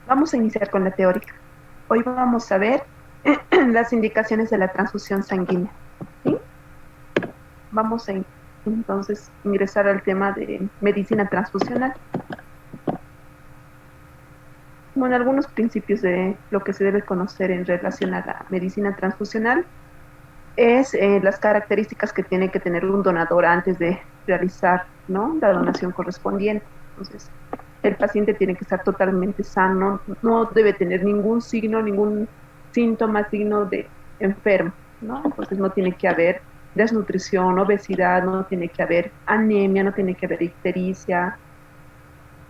Vamos a iniciar con la teórica. Hoy vamos a ver las indicaciones de la transfusión sanguínea. ¿Sí? Vamos a entonces ingresar al tema de medicina transfusional. Bueno, algunos principios de lo que se debe conocer en relación a la medicina transfusional es las características que tiene que tener un donador antes de realizar, ¿no?, la donación correspondiente. Entonces, el paciente tiene que estar totalmente sano, no debe tener ningún signo, ningún síntoma, signo de enfermo, ¿no? Entonces no tiene que haber desnutrición, obesidad, no tiene que haber anemia, no tiene que haber ictericia,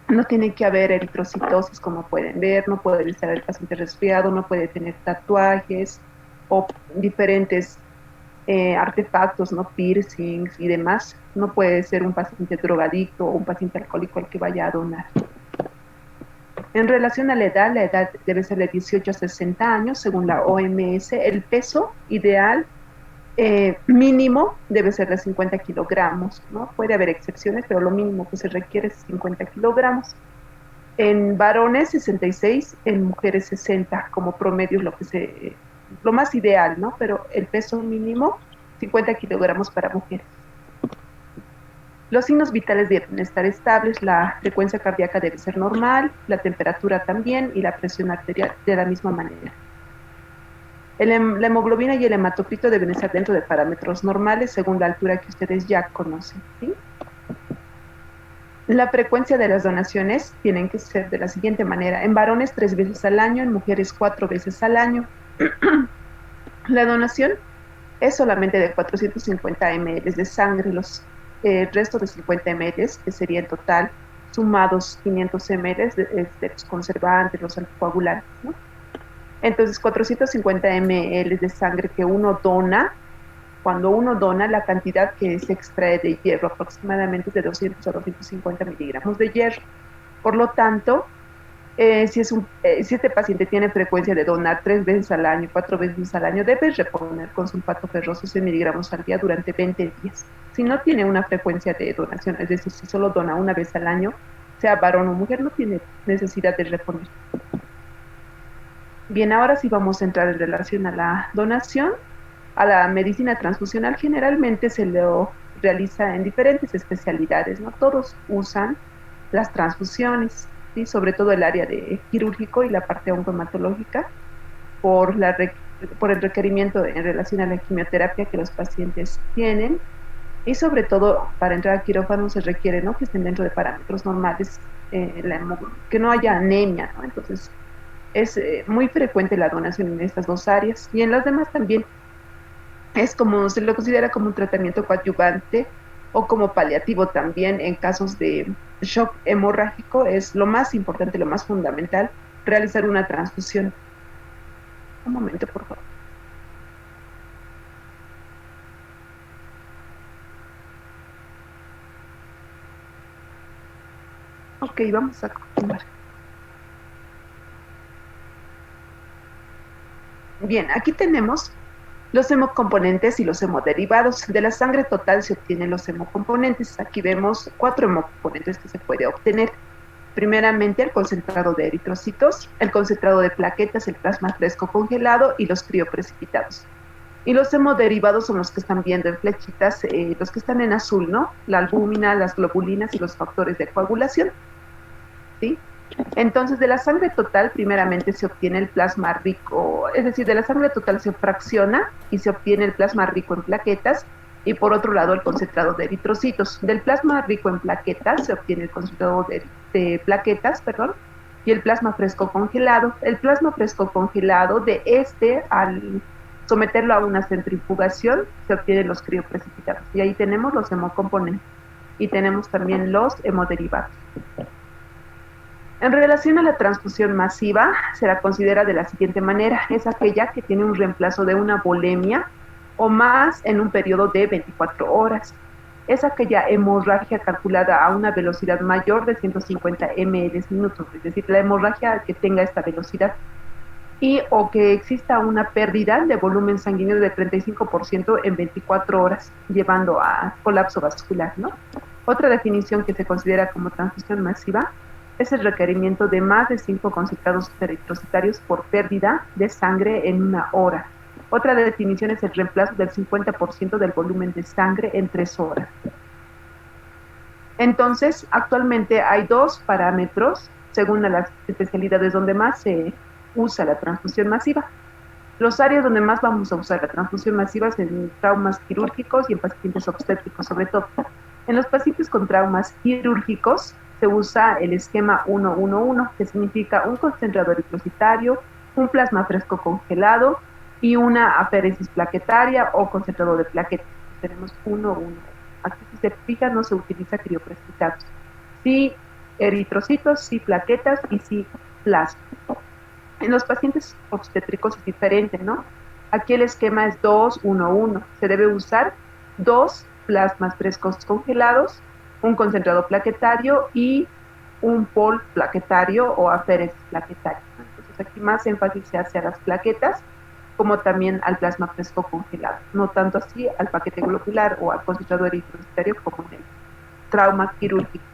no tiene que haber eritrocitosis, como pueden ver, no puede estar el paciente resfriado, no puede tener tatuajes o diferentes artefactos, ¿no?, piercings y demás. No puede ser un paciente drogadicto o un paciente alcohólico el que vaya a donar. En relación a la edad debe ser de 18 a 60 años, según la OMS. El peso ideal mínimo debe ser de 50 kilogramos, ¿no? Puede haber excepciones, pero lo mínimo que se requiere es 50 kilogramos. En varones 66, en mujeres 60, como promedio es lo más ideal, ¿no? Pero el peso mínimo 50 kilogramos para mujeres. Los signos vitales deben estar estables, la frecuencia cardíaca debe ser normal, la temperatura también y la presión arterial de la misma manera. La hemoglobina y el hematocrito deben estar dentro de parámetros normales según la altura que ustedes ya conocen, ¿sí? La frecuencia de las donaciones tienen que ser de la siguiente manera: en varones 3 veces al año, en mujeres 4 veces al año. La donación es solamente de 450 ml de sangre, el resto de 50 ml, que sería en total sumados 500 ml de los conservantes, los anticoagulantes, ¿no? Entonces 450 ml de sangre que uno dona. Cuando uno dona, la cantidad que se extrae de hierro aproximadamente es de 200 a 250 miligramos de hierro. Por lo tanto, si este paciente tiene frecuencia de donar 3 veces al año, 4 veces al año, debe reponer con sulfato ferroso 100 miligramos al día durante 20 días. Si no tiene una frecuencia de donación, es decir, si solo dona una vez al año, sea varón o mujer, no tiene necesidad de reponer. Bien, ahora sí vamos a entrar en relación a la donación. A la medicina transfusional generalmente se lo realiza en diferentes especialidades, ¿no? Todos usan las transfusiones, ¿sí? Sobre todo el área de quirúrgico y la parte oncohematológica, por, por el requerimiento en relación a la quimioterapia que los pacientes tienen, y sobre todo para entrar a quirófano se requiere, ¿no?, que estén dentro de parámetros normales, que no haya anemia, ¿no? Entonces es muy frecuente la donación en estas dos áreas, y en las demás también se lo considera como un tratamiento coadyuvante o como paliativo también en casos de shock hemorrágico. Es lo más importante, lo más fundamental, realizar una transfusión. Un momento, por favor. Ok, vamos a continuar. Bien, aquí tenemos los hemocomponentes y los hemoderivados. De la sangre total se obtienen los hemocomponentes. Aquí vemos 4 hemocomponentes que se puede obtener. Primeramente, el concentrado de eritrocitos, el concentrado de plaquetas, el plasma fresco congelado y los crioprecipitados. Y los hemoderivados son los que están viendo en flechitas, los que están en azul, ¿no? La albúmina, las globulinas y los factores de coagulación, ¿sí? Entonces, de la sangre total, primeramente se obtiene el plasma rico, es decir, de la sangre total se fracciona y se obtiene el plasma rico en plaquetas, y por otro lado el concentrado de eritrocitos. Del plasma rico en plaquetas se obtiene el concentrado de plaquetas, perdón, y el plasma fresco congelado. El plasma fresco congelado, al someterlo a una centrifugación, se obtienen los crioprecipitados. Y ahí tenemos los hemocomponentes y tenemos también los hemoderivados. En relación a la transfusión masiva, se la considera de la siguiente manera: es aquella que tiene un reemplazo de una volemia o más en un periodo de 24 horas. Es aquella hemorragia calculada a una velocidad mayor de 150 ml minutos, es decir, la hemorragia que tenga esta velocidad, y o que exista una pérdida de volumen sanguíneo de 35% en 24 horas, llevando a colapso vascular, ¿no? Otra definición que se considera como transfusión masiva es el requerimiento de más de 5 concentrados eritrocitarios por pérdida de sangre en una hora. Otra definición es el reemplazo del 50% del volumen de sangre en 3 horas. Entonces, actualmente hay 2 parámetros según las especialidades donde más se usa la transfusión masiva. Los áreas donde más vamos a usar la transfusión masiva es en traumas quirúrgicos y en pacientes obstétricos, sobre todo. En los pacientes con traumas quirúrgicos se usa el esquema 1-1-1, que significa un concentrador eritrocitario, un plasma fresco congelado y una aféresis plaquetaria o concentrador de plaquetas. Tenemos 1-1. Aquí, si se fijan, no se utiliza crioprecipitados. Sí eritrocitos, sí plaquetas y sí plasma. En los pacientes obstétricos es diferente, ¿no? Aquí el esquema es 2-1-1. Se debe usar 2 plasmas frescos congelados, un concentrado plaquetario y un pol plaquetario o aféresis plaquetario. Entonces aquí más énfasis se hace a las plaquetas como también al plasma fresco congelado, no tanto así al paquete globular o al concentrado eritrocitario como en el trauma quirúrgico.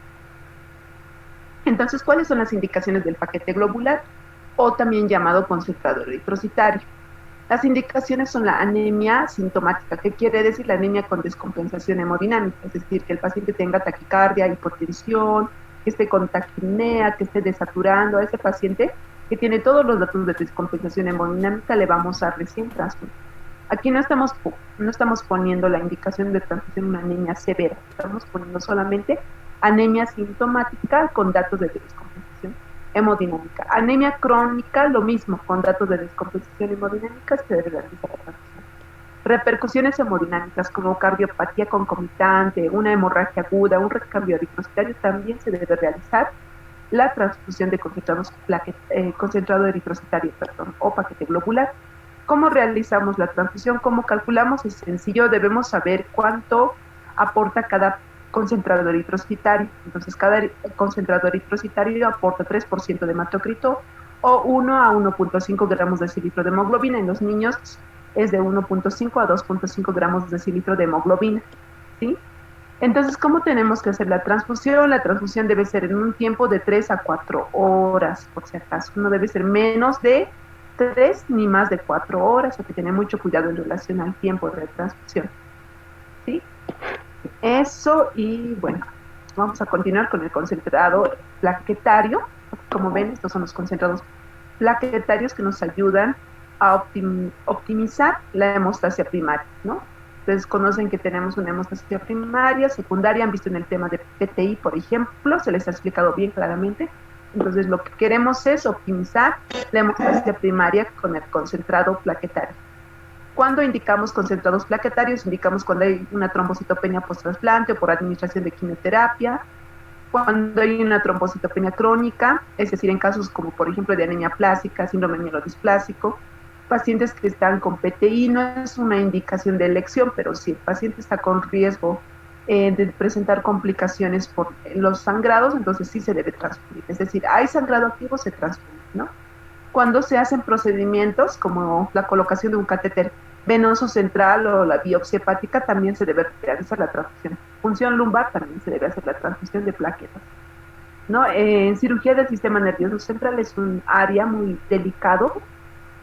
Entonces, ¿cuáles son las indicaciones del paquete globular o también llamado concentrado eritrocitario? Las indicaciones son la anemia sintomática, que quiere decir la anemia con descompensación hemodinámica, es decir, que el paciente tenga taquicardia, hipotensión, que esté con taquipnea, que esté desaturando. A ese paciente que tiene todos los datos de descompensación hemodinámica le vamos a recién transfundir. Aquí no estamos poniendo la indicación de transfusión una anemia severa, estamos poniendo solamente anemia sintomática con datos de descompensación hemodinámica. Anemia crónica, lo mismo, con datos de descompensación hemodinámica se debe realizar la transfusión. Repercusiones hemodinámicas como cardiopatía concomitante, una hemorragia aguda, un recambio eritrocitario, también se debe realizar la transfusión de concentrado eritrocitario o paquete globular. ¿Cómo realizamos la transfusión? ¿Cómo calculamos? Es sencillo, debemos saber cuánto aporta cada concentrado eritrocitario. Entonces, cada concentrado eritrocitario aporta 3% de hematocrito o 1 a 1.5 gramos de decilitro de hemoglobina. En los niños es de 1.5 a 2.5 gramos de decilitro de hemoglobina, ¿sí? Entonces, ¿cómo tenemos que hacer la transfusión? La transfusión debe ser en un tiempo de 3 a 4 horas, por si acaso. No debe ser menos de 3 ni más de 4 horas, hay que tener mucho cuidado en relación al tiempo de transfusión, ¿sí? Eso, y bueno, vamos a continuar con el concentrado plaquetario. Como ven, estos son los concentrados plaquetarios que nos ayudan a optimizar la hemostasia primaria, ¿no? Ustedes conocen que tenemos una hemostasia primaria, secundaria, han visto en el tema de PTI, por ejemplo, se les ha explicado bien claramente. Entonces, lo que queremos es optimizar la hemostasia primaria con el concentrado plaquetario. Cuando indicamos concentrados plaquetarios, indicamos cuando hay una trombocitopenia post-trasplante o por administración de quimioterapia, cuando hay una trombocitopenia crónica, es decir, en casos como, por ejemplo, de anemia plástica, síndrome mielodisplásico, pacientes que están con PTI, no es una indicación de elección, pero si el paciente está con riesgo de presentar complicaciones por los sangrados, entonces sí se debe transfundir. Es decir, hay sangrado activo, se transfunde, ¿no? Cuando se hacen procedimientos como la colocación de un catéter venoso central o la biopsia hepática, también se debe realizar la transfusión. Función lumbar, también se debe hacer la transfusión de plaquetas, ¿no? En cirugía del sistema nervioso central es un área muy delicado,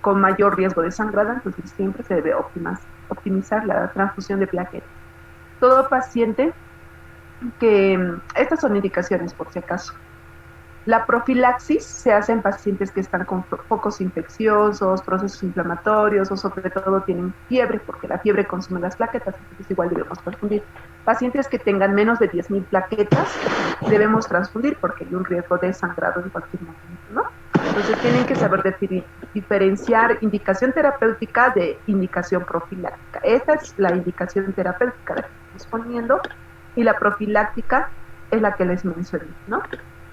con mayor riesgo de sangrado, entonces siempre se debe optimizar la transfusión de plaquetas. Todo paciente estas son indicaciones por si acaso. La profilaxis se hace en pacientes que están con focos infecciosos, procesos inflamatorios o sobre todo tienen fiebre, porque la fiebre consume las plaquetas, entonces igual debemos transfundir. Pacientes que tengan menos de 10.000 plaquetas debemos transfundir porque hay un riesgo de sangrado en cualquier momento, ¿no? Entonces tienen que saber diferenciar indicación terapéutica de indicación profiláctica. Esta es la indicación terapéutica que estamos poniendo y la profiláctica es la que les mencioné, ¿no?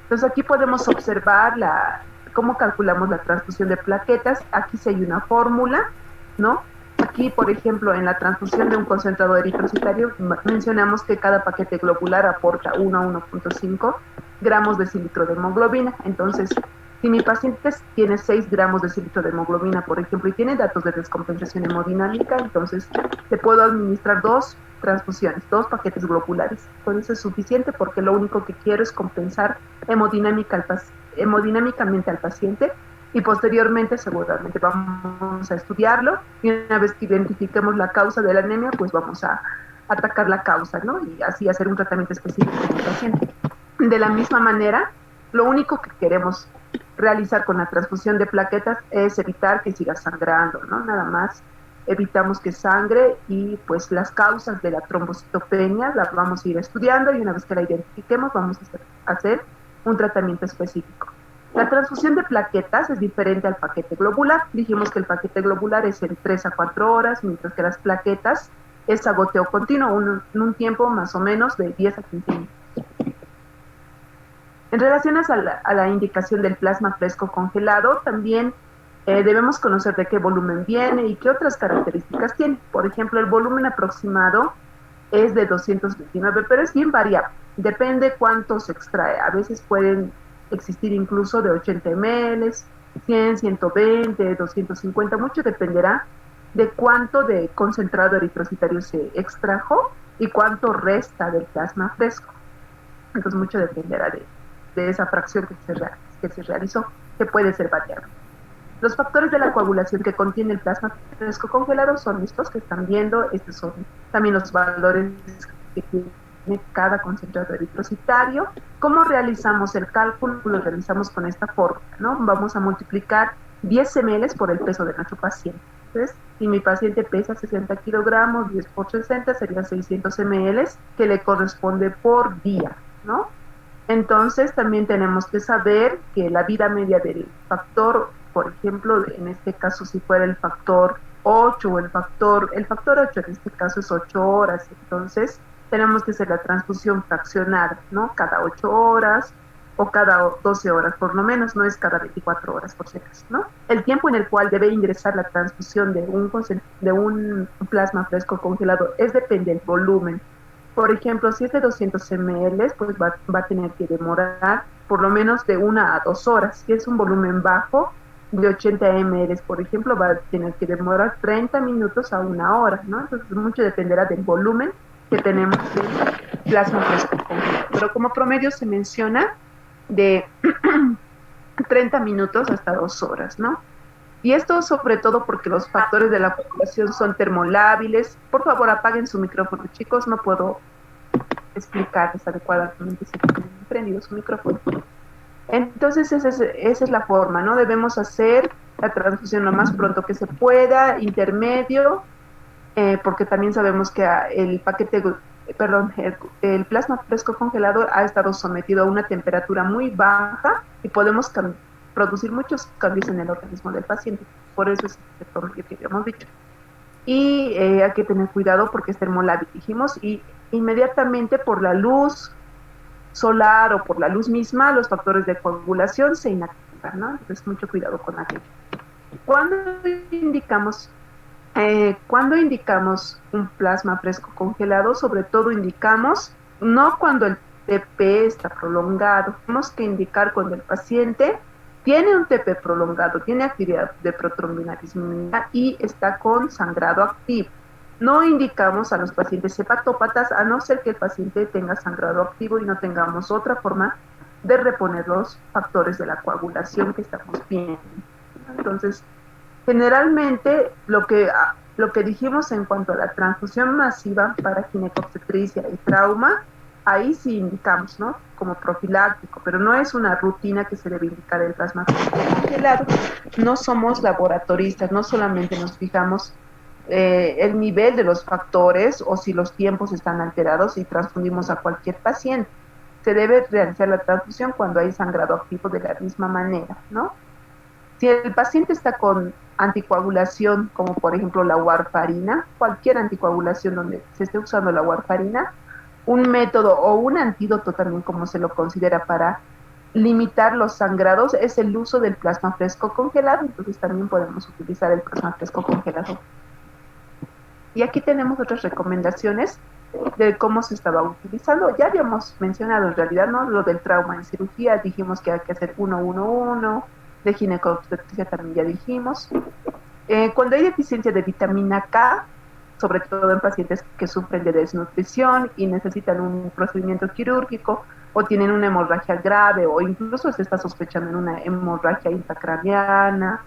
Entonces aquí podemos observar cómo calculamos la transfusión de plaquetas. Aquí sí hay una fórmula, ¿no? Aquí, por ejemplo, en la transfusión de un concentrado eritrocitario, mencionamos que cada paquete globular aporta 1 a 1.5 gramos de decilitro de hemoglobina. Entonces, si mi paciente tiene 6 gramos de decilitro de hemoglobina, por ejemplo, y tiene datos de descompensación hemodinámica, entonces te puedo administrar 2 transfusiones, 2 paquetes globulares. Con eso es suficiente porque lo único que quiero es compensar hemodinámicamente al paciente y posteriormente seguramente vamos a estudiarlo y una vez que identifiquemos la causa de la anemia, pues vamos a atacar la causa, ¿no? Y así hacer un tratamiento específico con el paciente. De la misma manera, lo único que queremos realizar con la transfusión de plaquetas es evitar que siga sangrando, ¿no? Nada más evitamos que sangre y pues las causas de la trombocitopenia las vamos a ir estudiando y una vez que la identifiquemos vamos a hacer un tratamiento específico. La transfusión de plaquetas es diferente al paquete globular. Dijimos que el paquete globular es en 3 a 4 horas, mientras que las plaquetas es a goteo continuo, en un tiempo más o menos de 10 a 15 minutos. En relación a la indicación del plasma fresco congelado, también debemos conocer de qué volumen viene y qué otras características tiene. Por ejemplo, el volumen aproximado es de 229, pero es bien variable. Depende cuánto se extrae. A veces pueden existir incluso de 80 ml, 100, 120, 250, mucho dependerá de cuánto de concentrado eritrocitario se extrajo y cuánto resta del plasma fresco. Entonces mucho dependerá de esa fracción que se realizó, que puede ser variable. Los factores de la coagulación que contiene el plasma fresco congelado son estos que están viendo. Estos son también los valores que tiene cada concentrado eritrocitario. ¿Cómo realizamos el cálculo? Lo realizamos con esta fórmula, ¿no? Vamos a multiplicar 10 ml por el peso de nuestro paciente. Entonces, si mi paciente pesa 60 kilogramos, 10 por 60 serían 600 ml que le corresponde por día, ¿no? Entonces, también tenemos que saber que la vida media del factor, por ejemplo, en este caso, si fuera el factor 8 o el factor 8 en este caso es 8 horas, entonces tenemos que hacer la transfusión fraccionada, ¿no? Cada 8 horas o cada 12 horas, por lo menos, no es cada 24 horas, por si acaso, ¿no? El tiempo en el cual debe ingresar la transfusión de un plasma fresco congelado depende del volumen. Por ejemplo, si es de 200 ml, pues va a tener que demorar por lo menos de 1 a 2 horas. Si es un volumen bajo, de 80 ml, por ejemplo, va a tener que demorar 30 minutos a 1 hora, ¿no? Entonces, mucho dependerá del volumen que tenemos de plasma fresco congelado. Pero como promedio se menciona de 30 minutos hasta 2 horas, ¿no? Y esto sobre todo porque los factores de la coagulación son termolábiles. Por favor, apaguen su micrófono, chicos, no puedo explicarles adecuadamente si tienen prendido su micrófono. Entonces, esa es la forma, ¿no? Debemos hacer la transfusión lo más pronto que se pueda, intermedio, porque también sabemos que el plasma fresco congelado ha estado sometido a una temperatura muy baja y podemos producir muchos cambios en el organismo del paciente. Por eso es el promedio que habíamos dicho. Y hay que tener cuidado porque es termolábil, dijimos, y inmediatamente por la luz solar o por la luz misma, los factores de coagulación se inactivan, ¿no? Entonces, mucho cuidado con aquello. Cuando indicamos un plasma fresco congelado, sobre todo indicamos, no cuando el TP está prolongado, tenemos que indicar cuando el paciente tiene un TP prolongado, tiene actividad de protrombina disminuida y está con sangrado activo. No indicamos a los pacientes hepatópatas a no ser que el paciente tenga sangrado activo y no tengamos otra forma de reponer los factores de la coagulación que estamos viendo. Entonces, generalmente lo que dijimos en cuanto a la transfusión masiva para ginecobstetricia y trauma, ahí sí indicamos, ¿no? Como profiláctico, pero no es una rutina que se debe indicar el plasma congelado. No somos laboratoristas, no solamente nos fijamos el nivel de los factores o si los tiempos están alterados y transfundimos a cualquier paciente. Se debe realizar la transfusión cuando hay sangrado activo de la misma manera, ¿no? Si el paciente está con anticoagulación, como por ejemplo la warfarina, cualquier anticoagulación donde se esté usando la warfarina, un método o un antídoto también como se lo considera para limitar los sangrados es el uso del plasma fresco congelado, entonces también podemos utilizar el plasma fresco congelado. Y aquí tenemos otras recomendaciones de cómo se estaba utilizando. Ya habíamos mencionado en realidad, ¿no? Lo del trauma en cirugía, dijimos que hay que hacer 1-1-1, de ginecobstetricia también ya dijimos. Cuando hay deficiencia de vitamina K, sobre todo en pacientes que sufren de desnutrición y necesitan un procedimiento quirúrgico o tienen una hemorragia grave o incluso se está sospechando en una hemorragia intracraniana,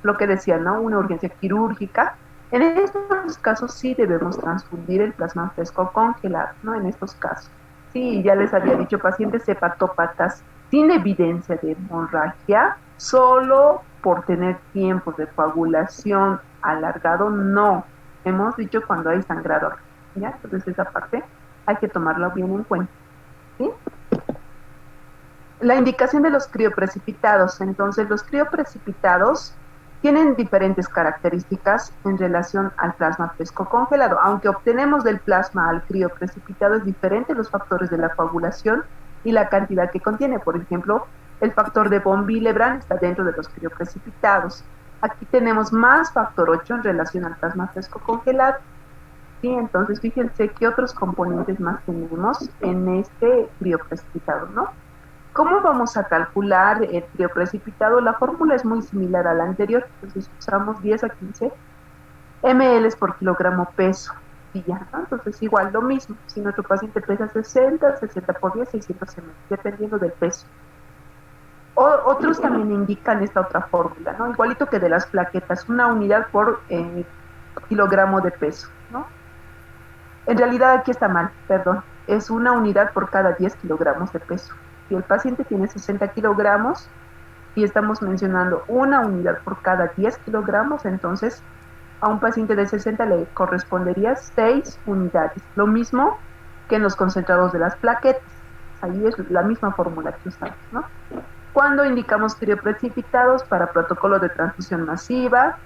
lo que decía, ¿no? Una urgencia quirúrgica. En estos casos sí debemos transfundir el plasma fresco congelado, ¿no? En estos casos. Sí, ya les había dicho, pacientes hepatópatas sin evidencia de hemorragia, solo por tener tiempo de coagulación alargado, no. Hemos dicho cuando hay sangrado, ¿ya? Entonces esa parte hay que tomarla bien en cuenta, ¿sí? La indicación de los crioprecipitados. Entonces, los crioprecipitados tienen diferentes características en relación al plasma fresco congelado. Aunque obtenemos del plasma al crioprecipitado, es diferente los factores de la coagulación y la cantidad que contiene. Por ejemplo, el factor de von Willebrand está dentro de los crioprecipitados. Aquí tenemos más factor 8 en relación al plasma fresco congelado. Sí, entonces fíjense qué otros componentes más tenemos en este crioprecipitado, ¿no? ¿Cómo vamos a calcular el crioprecipitado? La fórmula es muy similar a la anterior, entonces usamos 10 a 15 ml por kilogramo peso. Y ya, ¿no? Entonces igual lo mismo, si nuestro paciente pesa 60 por 10, 600 ml, dependiendo del peso. Otros también indican esta otra fórmula, ¿no? Igualito que de las plaquetas, una unidad por kilogramo de peso, ¿no? En realidad aquí está mal, perdón, es una unidad por cada 10 kilogramos de peso. Si el paciente tiene 60 kilogramos y estamos mencionando una unidad por cada 10 kilogramos, entonces a un paciente de 60 le correspondería 6 unidades. Lo mismo que en los concentrados de las plaquetas. Ahí es la misma fórmula que usamos, ¿no? Cuando indicamos crioprecipitados para protocolo de transfusión masiva,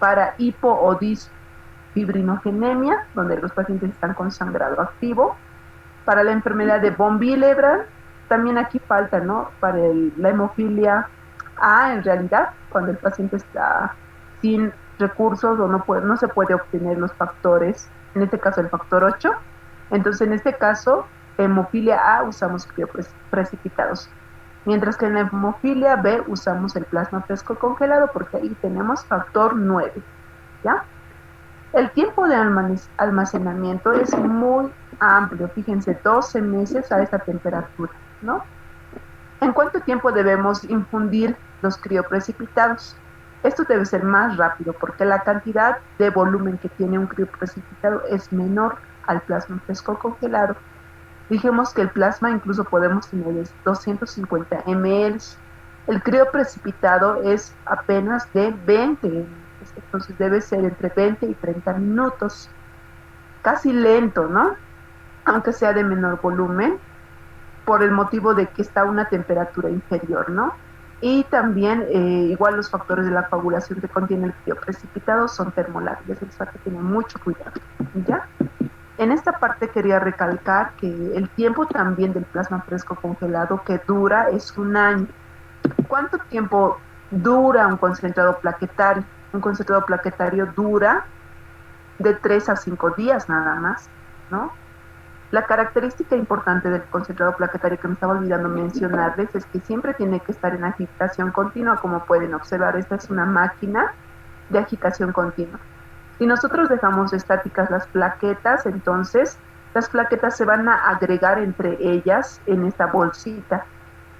para hipo o disfibrinogenemia, donde los pacientes están con sangrado activo, para la enfermedad de von Willebrand, también aquí falta, ¿no? Para la hemofilia A, en realidad, cuando el paciente está sin recursos o no se puede obtener los factores, en este caso el factor 8, entonces en este caso, hemofilia A usamos crioprecipitados, mientras que en la hemofilia B usamos el plasma fresco congelado porque ahí tenemos factor 9, ¿ya? El tiempo de almacenamiento es muy amplio, fíjense, 12 meses a esta temperatura, ¿no? ¿En cuánto tiempo debemos infundir los crioprecipitados? Esto debe ser más rápido porque la cantidad de volumen que tiene un crioprecipitado es menor al plasma fresco congelado. Dijimos que el plasma incluso podemos tener 250 ml. El crioprecipitado es apenas de 20 ml, entonces debe ser entre 20 y 30 minutos. Casi lento, ¿no? Aunque sea de menor volumen, por el motivo de que está a una temperatura inferior, ¿no? Y también, igual los factores de la coagulación que contiene el crioprecipitado son termolables, es hay que tener mucho cuidado, ¿ya? En esta parte quería recalcar que el tiempo también del plasma fresco congelado que dura es 1 año. ¿Cuánto tiempo dura un concentrado plaquetario? Un concentrado plaquetario dura de 3 a 5 días nada más, ¿no? La característica importante del concentrado plaquetario que me estaba olvidando mencionarles es que siempre tiene que estar en agitación continua, como pueden observar, esta es una máquina de agitación continua. Si nosotros dejamos estáticas las plaquetas, entonces las plaquetas se van a agregar entre ellas en esta bolsita.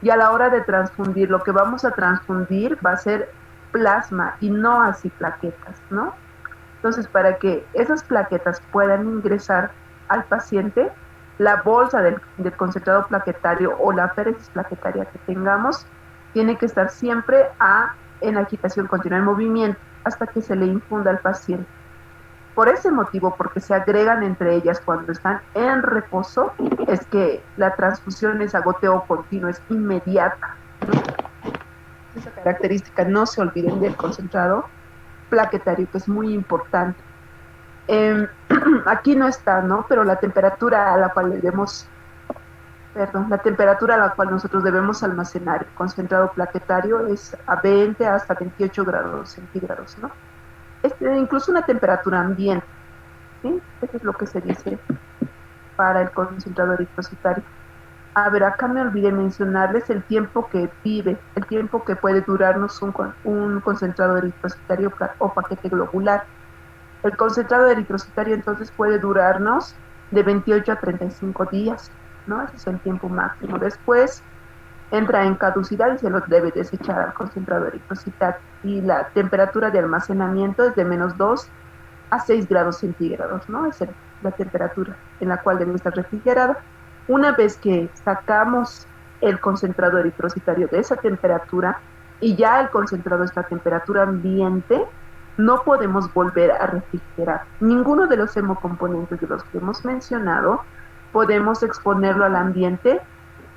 Y a la hora de transfundir, lo que vamos a transfundir va a ser plasma y no así plaquetas, ¿no? Entonces, para que esas plaquetas puedan ingresar al paciente, la bolsa del concentrado plaquetario o la féresis plaquetaria que tengamos tiene que estar siempre en agitación continua, en movimiento, hasta que se le infunda al paciente. Por ese motivo, porque se agregan entre ellas cuando están en reposo, es que la transfusión es a goteo continuo, es inmediata, ¿no? Esa característica no se olviden del concentrado plaquetario, que es muy importante. Aquí no está, ¿no? Pero la temperatura a la cual nosotros debemos almacenar el concentrado plaquetario es a 20 hasta 28 grados centígrados, ¿no? Incluso una temperatura ambiente, ¿sí? Eso es lo que se dice para el concentrado eritrocitario. A ver, acá me olvidé mencionarles el tiempo que puede durarnos un concentrado eritrocitario o paquete globular. El concentrado de eritrocitario entonces puede durarnos de 28 a 35 días, ¿no? Ese es el tiempo máximo. Después entra en caducidad y se lo debe desechar al concentrado eritrocitario. Y la temperatura de almacenamiento es de -2 a 6 grados centígrados, ¿no? Es la temperatura en la cual debe estar refrigerada. Una vez que sacamos el concentrado eritrocitario de esa temperatura y ya el concentrado está a temperatura ambiente, no podemos volver a refrigerar. Ninguno de los hemocomponentes de los que hemos mencionado podemos exponerlo al ambiente,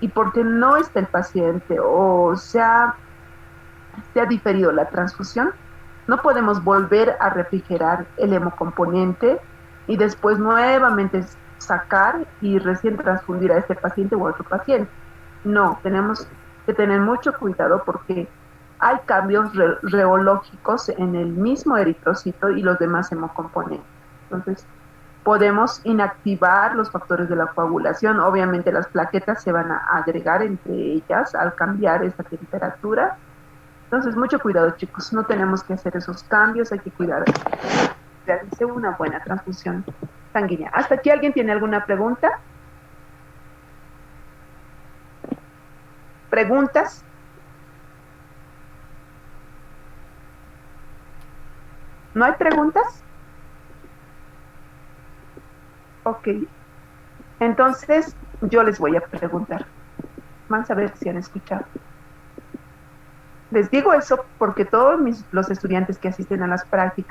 y porque no está el paciente o se ha diferido la transfusión, no podemos volver a refrigerar el hemocomponente y después nuevamente sacar y recién transfundir a este paciente u otro paciente. No, tenemos que tener mucho cuidado porque hay cambios reológicos en el mismo eritrocito y los demás hemocomponentes. Entonces, podemos inactivar los factores de la coagulación. Obviamente las plaquetas se van a agregar entre ellas al cambiar esta temperatura. Entonces, mucho cuidado, chicos. No tenemos que hacer esos cambios. Hay que cuidar de realice una buena transfusión sanguínea. ¿Hasta aquí alguien tiene alguna pregunta? ¿Preguntas? ¿No hay preguntas? Ok. Entonces, yo les voy a preguntar. Vamos a ver si han escuchado. Les digo eso porque todos los estudiantes que asisten a las prácticas